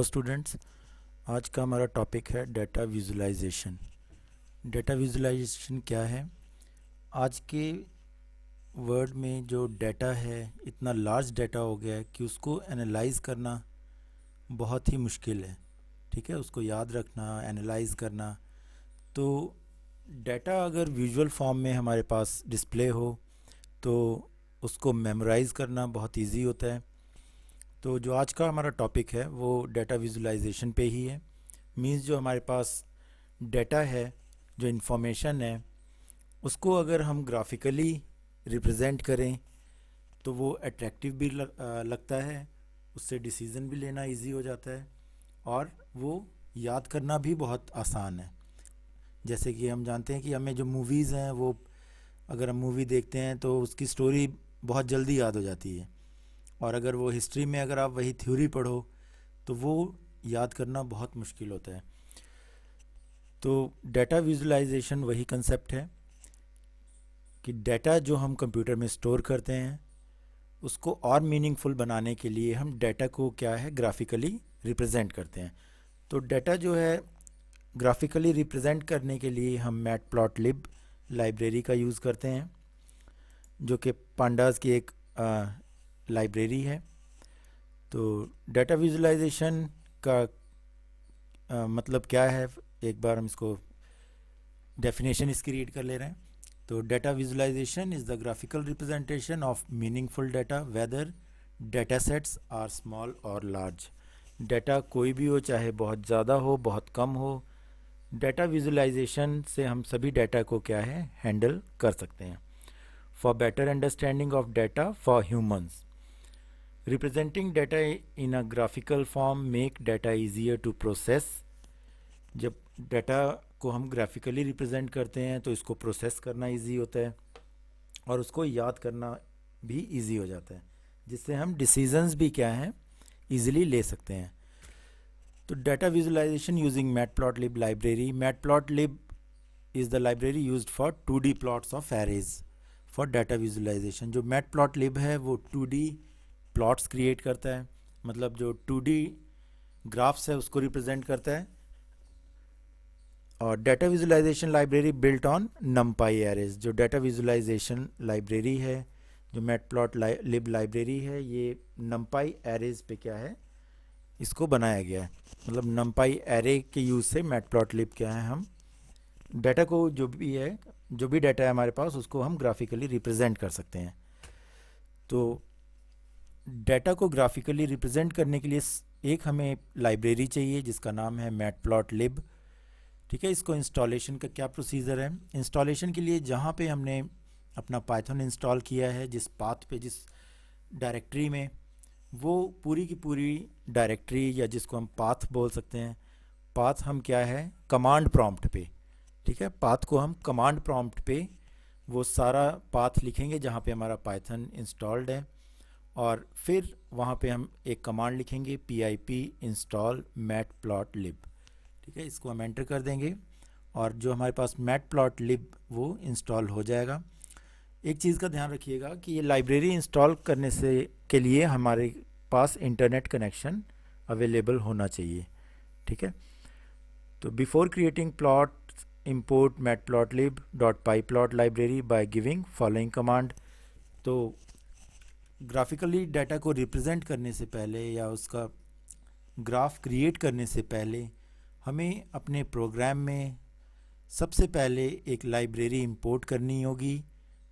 Students, आज का हमारा टॉपिक है डाटा विजुलाइजेशन। डाटा विजुलाइजेशन क्या है? आज के वर्ल्ड में जो डाटा है, इतना लार्ज डाटा हो गया है कि उसको एनालाइज करना बहुत ही मुश्किल है। ठीक है, उसको याद रखना, एनालाइज करना। तो डाटा अगर विजुअल फॉर्म में हमारे पास डिस्प्ले हो तो उसको मेमोराइज करना बहुत इजी होता है। तो जो आज का हमारा टॉपिक है वो डाटा विजुलाइजेशन पे ही है। मींस जो हमारे पास डाटा है, जो इन्फॉर्मेशन है, उसको अगर हम ग्राफिकली रिप्रेजेंट करें तो वो अट्रैक्टिव भी लगता है, उससे डिसीजन भी लेना इजी हो जाता है और वो याद करना भी बहुत आसान है। जैसे कि हम जानते हैं कि हमें जो मूवीज़ हैं वो अगर हम मूवी देखते हैं तो उसकी स्टोरी बहुत जल्दी याद हो जाती है, और अगर वो हिस्ट्री में अगर आप वही थ्योरी पढ़ो तो वो याद करना बहुत मुश्किल होता है। तो डाटा विजुलाइजेशन वही कंसेप्ट है कि डाटा जो हम कंप्यूटर में स्टोर करते हैं उसको और मीनिंगफुल बनाने के लिए हम डाटा को क्या है, ग्राफिकली रिप्रेजेंट करते हैं। तो डाटा जो है ग्राफिकली रिप्रेजेंट करने के लिए हम मैटप्लॉटलिब लाइब्रेरी का यूज़ करते हैं, जो कि पांडास की एक लाइब्रेरी है। तो डाटा विजुलाइजेशन का मतलब क्या है, एक बार हम इसको डेफिनेशन इसकी रीड कर ले रहे हैं। तो data visualisation is the graphical representation of meaningful data whether data sets are small और लार्ज। डाटा कोई भी हो, चाहे बहुत ज़्यादा हो बहुत कम हो, डाटा विजुलाइजेशन से हम सभी डाटा को क्या है, हैंडल कर सकते हैं। For better understanding of data for humans, representing data in a graphical form make data easier to process. जब डाटा को हम ग्राफिकली रिप्रेजेंट करते हैं तो इसको प्रोसेस करना इजी होता है और उसको याद करना भी इजी हो जाता है, जिससे हम डिसीजंस भी क्या हैं, इजीली ले सकते हैं। तो data visualisation using matplotlib library. Matplotlib is the library used for 2D plots of arrays for data visualisation. जो मैटप्लॉटलिब है वो 2D प्लॉट्स क्रिएट करता है, मतलब जो 2D ग्राफ्स है उसको रिप्रेजेंट करता है। और data visualisation library built on NumPy arrays. जो डाटा विजुलाइजेशन लाइब्रेरी है, जो मैटप्लॉटलिब लाइब्रेरी है, ये नमपाई एरेज पे क्या है, इसको बनाया गया है। मतलब नमपाई एरे के यूज़ से मैटप्लॉटलिब क्या है, हम डाटा को जो भी है, जो भी डाटा है हमारे पास, उसको हम ग्राफिकली रिप्रेजेंट कर सकते हैं। तो डाटा को ग्राफिकली रिप्रेजेंट करने के लिए एक हमें लाइब्रेरी चाहिए जिसका नाम है मैटप्लॉटलिब। ठीक है, इसको इंस्टॉलेशन का क्या प्रोसीजर है? इंस्टॉलेशन के लिए जहाँ पे हमने अपना पाइथन इंस्टॉल किया है, जिस पाथ पे, जिस डायरेक्टरी में, वो पूरी की पूरी डायरेक्टरी, या जिसको हम पाथ बोल सकते हैं, पाथ हम क्या है, कमांड प्रॉम्प्ट पे, ठीक है, पाथ को हम कमांड प्रॉम्प्ट पे वो सारा पाथ लिखेंगे जहाँ पे हमारा पाइथन इंस्टॉल्ड है, और फिर वहाँ पे हम एक कमांड लिखेंगे pip install matplotlib। ठीक है, इसको हम एंटर कर देंगे और जो हमारे पास मैटप्लॉटलिब वो इंस्टॉल हो जाएगा। एक चीज़ का ध्यान रखिएगा कि ये लाइब्रेरी इंस्टॉल करने से के लिए हमारे पास इंटरनेट कनेक्शन अवेलेबल होना चाहिए। ठीक है, तो before creating plot import matplotlib.pyplot library by giving following command। तो ग्राफिकली डाटा को रिप्रेजेंट करने से पहले या उसका ग्राफ क्रिएट करने से पहले हमें अपने प्रोग्राम में सबसे पहले एक लाइब्रेरी इंपोर्ट करनी होगी,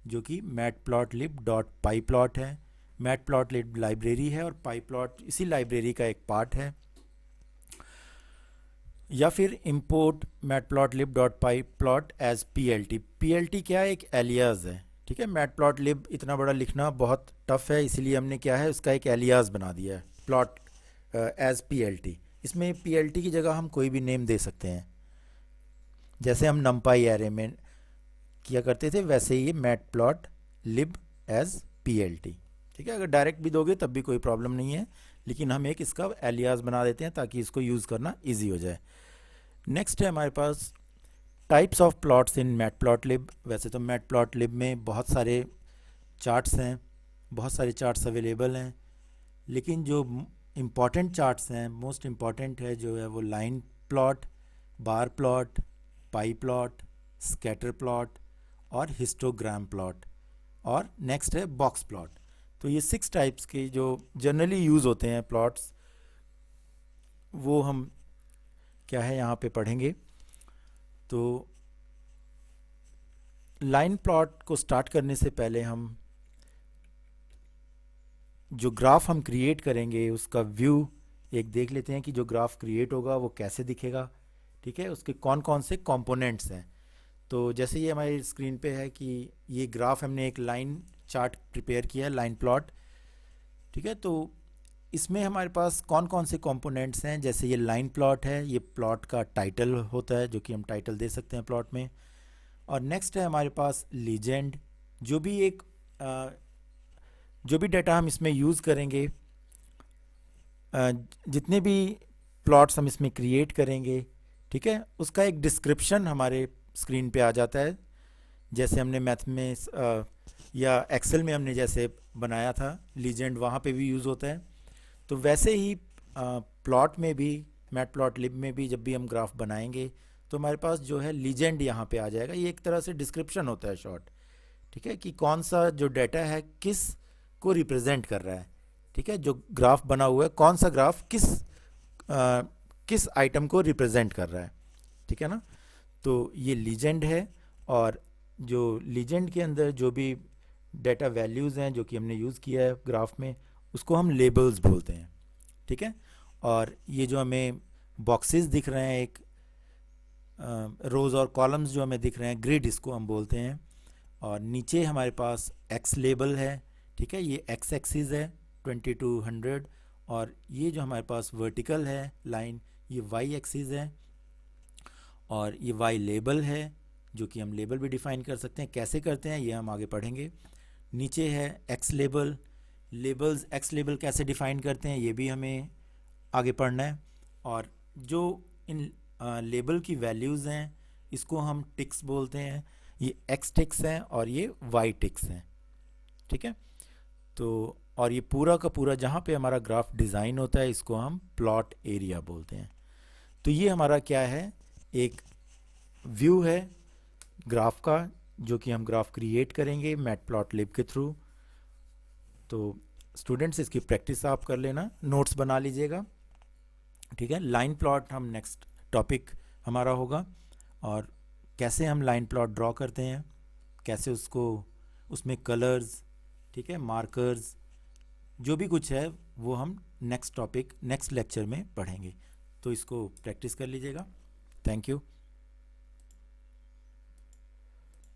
जो कि matplotlib.pyplot है। मैटप्लॉटलिब लाइब्रेरी है और pyplot इसी लाइब्रेरी का एक पार्ट है। या फिर import matplotlib.pyplot as plt। plt क्या है, एक एलियाज है। ठीक है, मैटप्लॉटलिब इतना बड़ा लिखना बहुत टफ है, इसीलिए हमने क्या है, उसका एक एलियाज बना दिया है, प्लॉट एज plt। इसमें plt की जगह हम कोई भी नेम दे सकते हैं, जैसे हम numpy एरे में किया करते थे वैसे ही मैटप्लॉटलिब एज plt। ठीक है, अगर डायरेक्ट भी दोगे तब भी कोई प्रॉब्लम नहीं है, लेकिन हम एक इसका एलियास बना देते हैं ताकि इसको यूज़ करना इजी हो जाए। नेक्स्ट है हमारे पास types of plots in Matplotlib. वैसे तो मैटप्लॉटलिब में बहुत सारे चार्ट्स हैं, बहुत सारे चार्ट्स अवेलेबल हैं, लेकिन जो इम्पॉर्टेंट चार्ट्स हैं, मोस्ट इम्पॉर्टेंट है जो है वो लाइन प्लॉट, बार प्लॉट, पाई प्लॉट, स्कैटर प्लॉट और हिस्टोग्राम प्लॉट, और नेक्स्ट है बॉक्स प्लॉट। तो ये 6 टाइप्स के जो जनरली यूज़ होते हैं प्लॉट्स, वो हम क्या है यहाँ पे पढ़ेंगे। तो लाइन प्लॉट को स्टार्ट करने से पहले हम जो ग्राफ हम क्रिएट करेंगे उसका व्यू एक देख लेते हैं कि जो ग्राफ क्रिएट होगा वो कैसे दिखेगा। ठीक है, उसके कौन कौन से कंपोनेंट्स हैं। तो जैसे ये हमारी स्क्रीन पे है कि ये ग्राफ हमने एक लाइन चार्ट प्रिपेयर किया है, लाइन प्लॉट। ठीक है, तो इसमें हमारे पास कौन कौन से कंपोनेंट्स हैं। जैसे ये लाइन प्लॉट है, ये प्लॉट का टाइटल होता है जो कि हम टाइटल दे सकते हैं प्लॉट में। और नेक्स्ट है हमारे पास लीजेंड, जो भी एक जो भी डाटा हम इसमें यूज़ करेंगे, जितने भी प्लॉट्स हम इसमें क्रिएट करेंगे, ठीक है, उसका एक डिस्क्रिप्शन हमारे स्क्रीन पे आ जाता है। जैसे हमने मैथ में या एक्सेल में हमने जैसे बनाया था लीजेंड, वहाँ पे भी यूज़ होता है। तो वैसे ही प्लॉट में भी, मैट प्लॉट लिब में भी जब भी हम ग्राफ बनाएंगे तो हमारे पास जो है लीजेंड यहाँ पे आ जाएगा। ये एक तरह से डिस्क्रिप्शन होता है शॉर्ट, ठीक है, कि कौन सा जो डाटा है किस को रिप्रेजेंट कर रहा है। ठीक है, जो ग्राफ बना हुआ है कौन सा ग्राफ किस आइटम को रिप्रेजेंट कर रहा है। ठीक है ना, तो ये लीजेंड है। और जो लीजेंड के अंदर जो भी डाटा वैल्यूज़ हैं जो कि हमने यूज़ किया है ग्राफ में, उसको हम लेबल्स बोलते हैं। ठीक है, और ये जो हमें बॉक्सेस दिख रहे हैं, एक रोज़ और कॉलम्स जो हमें दिख रहे हैं, ग्रिड इसको हम बोलते हैं। और नीचे हमारे पास एक्स लेबल है। ठीक है, ये एक्स एक्सिस है 20 to 100, और ये जो हमारे पास वर्टिकल है लाइन, ये वाई एक्सिस है। और ये वाई लेबल है जो कि हम लेबल भी डिफाइन कर सकते हैं। कैसे करते हैं ये हम आगे पढ़ेंगे। नीचे है x label, labels x label कैसे डिफाइन करते हैं ये भी हमें आगे पढ़ना है। और जो इन लेबल की वैल्यूज़ हैं इसको हम टिक्स बोलते हैं। ये एक्स टिक्स हैं और ये वाई टिक्स हैं। ठीक है, तो और ये पूरा का पूरा जहाँ पे हमारा ग्राफ डिज़ाइन होता है इसको हम प्लॉट एरिया बोलते हैं। तो ये हमारा क्या है, एक व्यू है ग्राफ का जो कि हम ग्राफ क्रिएट करेंगे मैटप्लॉटलिब के थ्रू। तो स्टूडेंट्स इसकी प्रैक्टिस आप कर लेना, नोट्स बना लीजिएगा। ठीक है, लाइन प्लॉट हम नेक्स्ट टॉपिक हमारा होगा, और कैसे हम लाइन प्लॉट ड्रॉ करते हैं, कैसे उसको उसमें कलर्स, ठीक है, मार्कर्स, जो भी कुछ है वो हम नेक्स्ट टॉपिक नेक्स्ट लेक्चर में पढ़ेंगे। तो इसको प्रैक्टिस कर लीजिएगा। Thank you.